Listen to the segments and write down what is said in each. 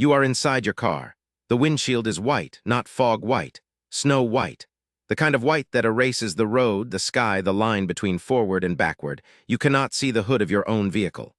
You are inside your car. The windshield is white, not fog white, snow white. The kind of white that erases the road, the sky, the line between forward and backward. You cannot see the hood of your own vehicle.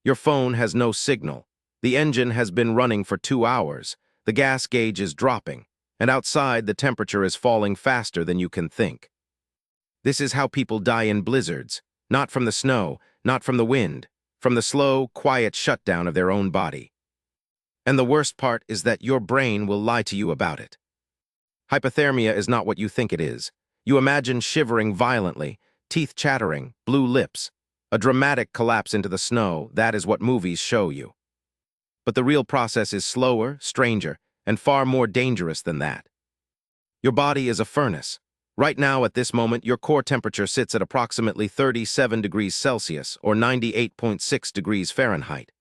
Your phone has no signal. The engine has been running for 2 hours. The gas gauge is dropping. And outside, the temperature is falling faster than you can think. This is how people die in blizzards. Not from the snow, not from the wind. From the slow, quiet shutdown of their own body. And the worst part is that your brain will lie to you about it. Hypothermia is not what you think it is. You imagine shivering violently, teeth chattering, blue lips. A dramatic collapse into the snow, that is what movies show you. But the real process is slower, stranger, and far more dangerous than that. Your body is a furnace. Right now, at this moment, your core temperature sits at approximately 37 degrees Celsius or 98.6 degrees Fahrenheit.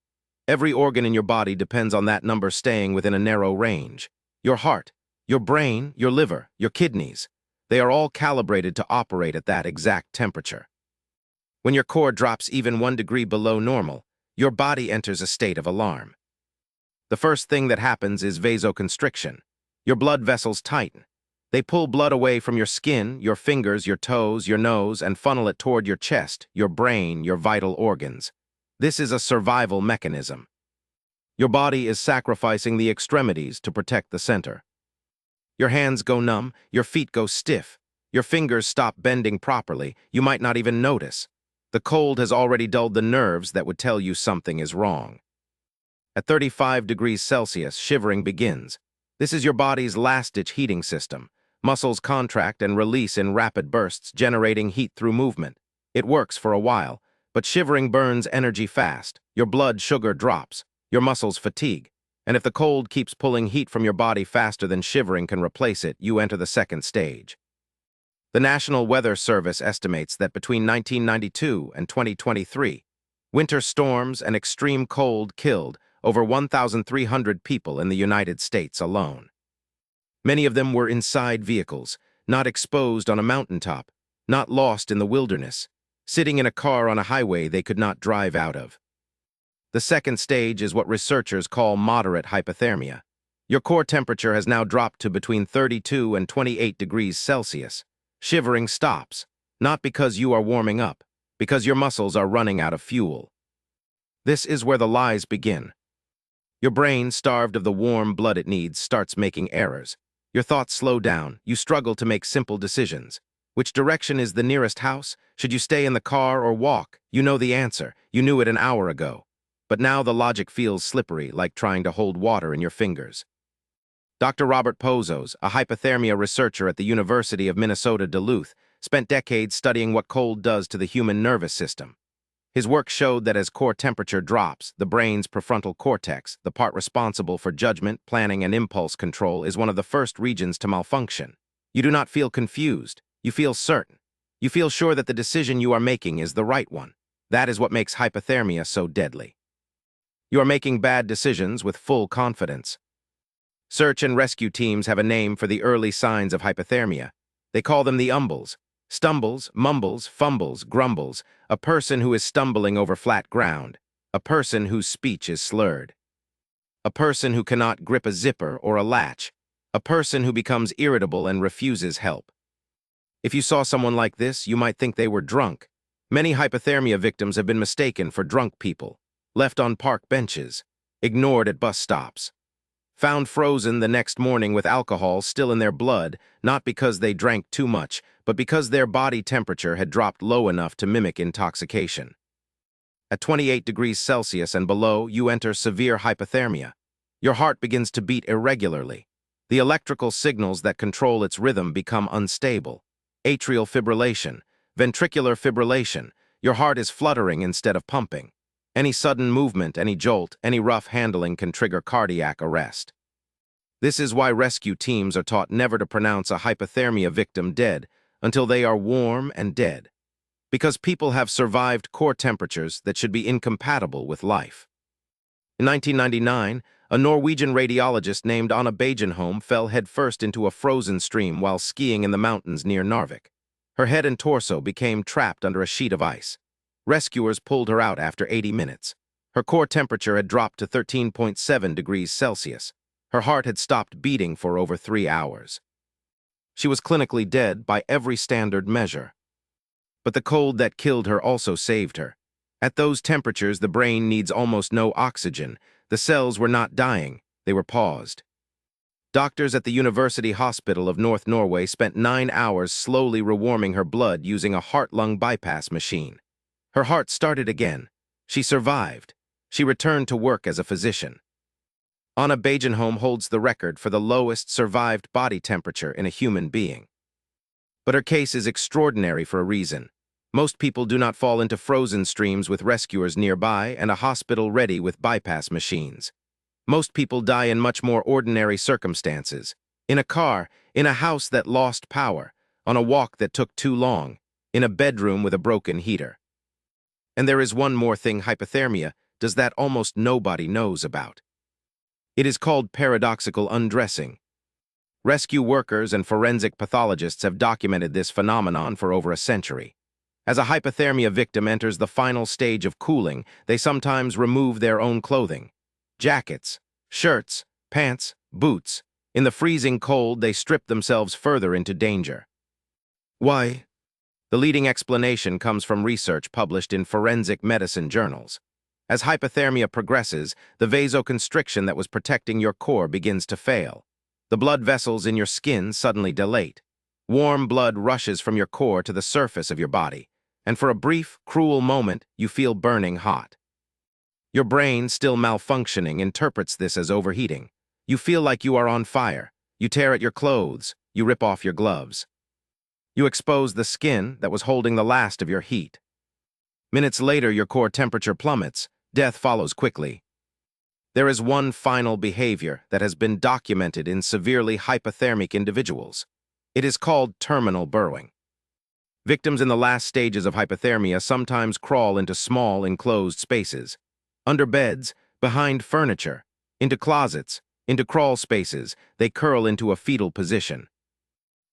Every organ in your body depends on that number staying within a narrow range. Your heart, your brain, your liver, your kidneys, they are all calibrated to operate at that exact temperature. When your core drops even 1 degree below normal, your body enters a state of alarm. The first thing that happens is vasoconstriction. Your blood vessels tighten. They pull blood away from your skin, your fingers, your toes, your nose, and funnel it toward your chest, your brain, your vital organs. This is a survival mechanism. Your body is sacrificing the extremities to protect the center. Your hands go numb, your feet go stiff, your fingers stop bending properly, you might not even notice. The cold has already dulled the nerves that would tell you something is wrong. At 35 degrees Celsius, shivering begins. This is your body's last-ditch heating system. Muscles contract and release in rapid bursts, generating heat through movement. It works for a while, but shivering burns energy fast. Your blood sugar drops, your muscles fatigue. And if the cold keeps pulling heat from your body faster than shivering can replace it, you enter the second stage. The National Weather Service estimates that between 1992 and 2023, winter storms and extreme cold killed over 1,300 people in the United States alone. Many of them were inside vehicles, not exposed on a mountaintop, not lost in the wilderness, sitting in a car on a highway they could not drive out of. The second stage is what researchers call moderate hypothermia. Your core temperature has now dropped to between 32 and 28 degrees Celsius. Shivering stops, not because you are warming up, because your muscles are running out of fuel. This is where the lies begin. Your brain, starved of the warm blood it needs, starts making errors. Your thoughts slow down. You struggle to make simple decisions. Which direction is the nearest house? Should you stay in the car or walk? You know the answer. You knew it an hour ago. But now the logic feels slippery, like trying to hold water in your fingers. Dr. Robert Pozos, a hypothermia researcher at the University of Minnesota Duluth, spent decades studying what cold does to the human nervous system. His work showed that as core temperature drops, the brain's prefrontal cortex, the part responsible for judgment, planning, and impulse control, is one of the first regions to malfunction. You do not feel confused. You feel certain. You feel sure that the decision you are making is the right one. That is what makes hypothermia so deadly. You are making bad decisions with full confidence. Search and rescue teams have a name for the early signs of hypothermia. They call them the umbles. Stumbles, mumbles, fumbles, grumbles, a person who is stumbling over flat ground, a person whose speech is slurred, a person who cannot grip a zipper or a latch, a person who becomes irritable and refuses help. If you saw someone like this, you might think they were drunk. Many hypothermia victims have been mistaken for drunk people, left on park benches, ignored at bus stops, found frozen the next morning with alcohol still in their blood, not because they drank too much, but because their body temperature had dropped low enough to mimic intoxication. At 28 degrees Celsius and below, you enter severe hypothermia. Your heart begins to beat irregularly. The electrical signals that control its rhythm become unstable. Atrial fibrillation, ventricular fibrillation. Your heart is fluttering instead of pumping. Any sudden movement, any jolt, any rough handling can trigger cardiac arrest. This is why rescue teams are taught never to pronounce a hypothermia victim dead until they are warm and dead, because people have survived core temperatures that should be incompatible with life. In 1999, a Norwegian radiologist named Anna Bågenholm fell headfirst into a frozen stream while skiing in the mountains near Narvik. Her head and torso became trapped under a sheet of ice. Rescuers pulled her out after 80 minutes. Her core temperature had dropped to 13.7 degrees Celsius. Her heart had stopped beating for over 3 hours. She was clinically dead by every standard measure. But the cold that killed her also saved her. At those temperatures, the brain needs almost no oxygen. The cells were not dying, they were paused. Doctors at the University Hospital of North Norway spent 9 hours slowly rewarming her blood using a heart-lung bypass machine. Her heart started again. She survived. She returned to work as a physician. Anna Bågenholm holds the record for the lowest survived body temperature in a human being. But her case is extraordinary for a reason. Most people do not fall into frozen streams with rescuers nearby and a hospital ready with bypass machines. Most people die in much more ordinary circumstances. In a car, in a house that lost power, on a walk that took too long, in a bedroom with a broken heater. And there is one more thing hypothermia does that almost nobody knows about. It is called paradoxical undressing. Rescue workers and forensic pathologists have documented this phenomenon for over a century. As a hypothermia victim enters the final stage of cooling, they sometimes remove their own clothing. Jackets, shirts, pants, boots. In the freezing cold, they strip themselves further into danger. Why? The leading explanation comes from research published in forensic medicine journals. As hypothermia progresses, the vasoconstriction that was protecting your core begins to fail. The blood vessels in your skin suddenly dilate. Warm blood rushes from your core to the surface of your body, and for a brief, cruel moment, you feel burning hot. Your brain, still malfunctioning, interprets this as overheating. You feel like you are on fire. You tear at your clothes. You rip off your gloves. You expose the skin that was holding the last of your heat. Minutes later, your core temperature plummets. Death follows quickly. There is one final behavior that has been documented in severely hypothermic individuals. It is called terminal burrowing. Victims in the last stages of hypothermia sometimes crawl into small, enclosed spaces. Under beds, behind furniture, into closets, into crawl spaces, they curl into a fetal position.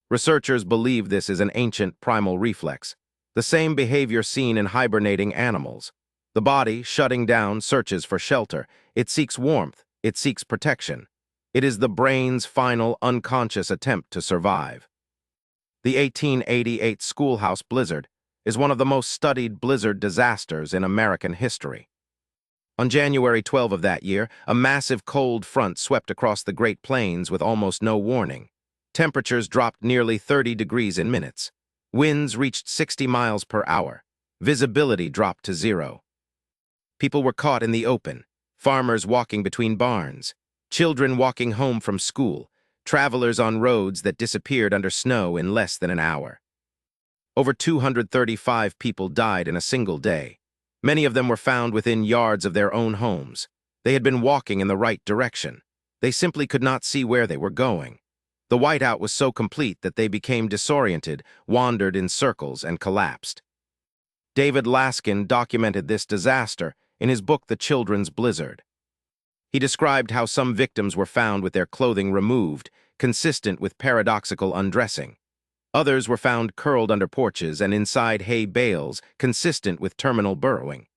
Researchers believe this is an ancient primal reflex, the same behavior seen in hibernating animals. The body, shutting down, searches for shelter. It seeks warmth. It seeks protection. It is the brain's final unconscious attempt to survive. The 1888 schoolhouse blizzard is one of the most studied blizzard disasters in American history. On January 12 of that year, a massive cold front swept across the Great Plains with almost no warning. Temperatures dropped nearly 30 degrees in minutes. Winds reached 60 miles per hour. Visibility dropped to zero. People were caught in the open, farmers walking between barns, children walking home from school, travelers on roads that disappeared under snow in less than an hour. Over 235 people died in a single day. Many of them were found within yards of their own homes. They had been walking in the right direction. They simply could not see where they were going. The whiteout was so complete that they became disoriented, wandered in circles, and collapsed. David Laskin documented this disaster in his book The Children's Blizzard. He described how some victims were found with their clothing removed, consistent with paradoxical undressing. Others were found curled under porches and inside hay bales, consistent with terminal burrowing.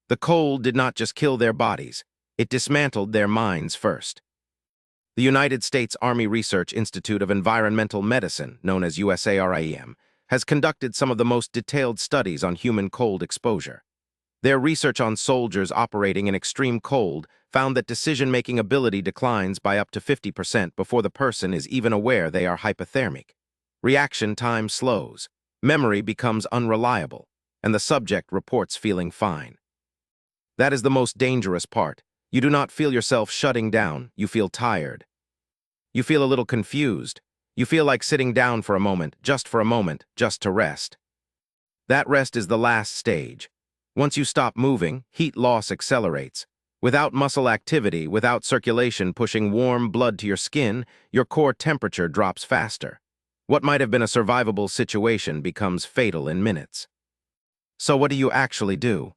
The cold did not just kill their bodies, it dismantled their minds first. The United States Army Research Institute of Environmental Medicine, known as USARIEM, has conducted some of the most detailed studies on human cold exposure. Their research on soldiers operating in extreme cold found that decision-making ability declines by up to 50% before the person is even aware they are hypothermic. Reaction time slows, memory becomes unreliable, and the subject reports feeling fine. That is the most dangerous part. You do not feel yourself shutting down, you feel tired. You feel a little confused. You feel like sitting down for a moment, just to rest. That rest is the last stage. Once you stop moving, heat loss accelerates. Without muscle activity, without circulation pushing warm blood to your skin, your core temperature drops faster. What might have been a survivable situation becomes fatal in minutes. So what do you actually do?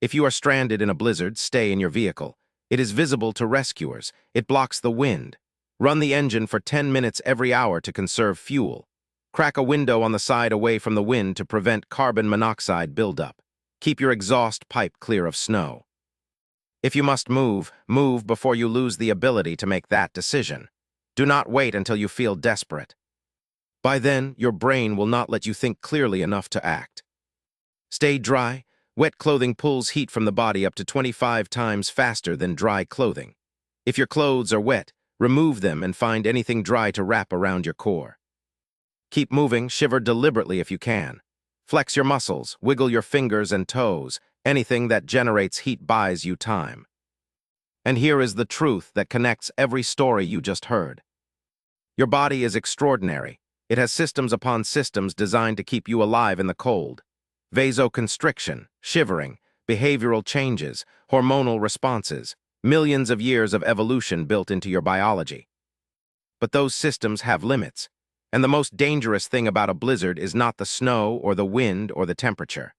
If you are stranded in a blizzard, stay in your vehicle. It is visible to rescuers. It blocks the wind. Run the engine for 10 minutes every hour to conserve fuel. Crack a window on the side away from the wind to prevent carbon monoxide buildup. Keep your exhaust pipe clear of snow. If you must move, move before you lose the ability to make that decision. Do not wait until you feel desperate. By then, your brain will not let you think clearly enough to act. Stay dry. Wet clothing pulls heat from the body up to 25 times faster than dry clothing. If your clothes are wet, remove them and find anything dry to wrap around your core. Keep moving, shiver deliberately if you can. Flex your muscles, wiggle your fingers and toes. Anything that generates heat buys you time. And here is the truth that connects every story you just heard. Your body is extraordinary. It has systems upon systems designed to keep you alive in the cold. Vasoconstriction, shivering, behavioral changes, hormonal responses, millions of years of evolution built into your biology. But those systems have limits, and the most dangerous thing about a blizzard is not the snow or the wind or the temperature.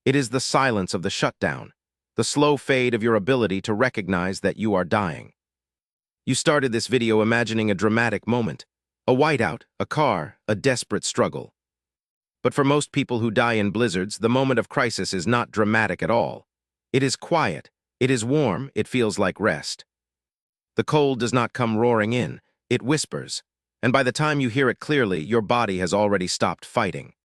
It is the silence of the shutdown, the slow fade of your ability to recognize that you are dying. You started this video imagining a dramatic moment, a whiteout, a car, a desperate struggle. But for most people who die in blizzards, the moment of crisis is not dramatic at all. It is quiet, it is warm, it feels like rest. The cold does not come roaring in, it whispers, and by the time you hear it clearly, your body has already stopped fighting.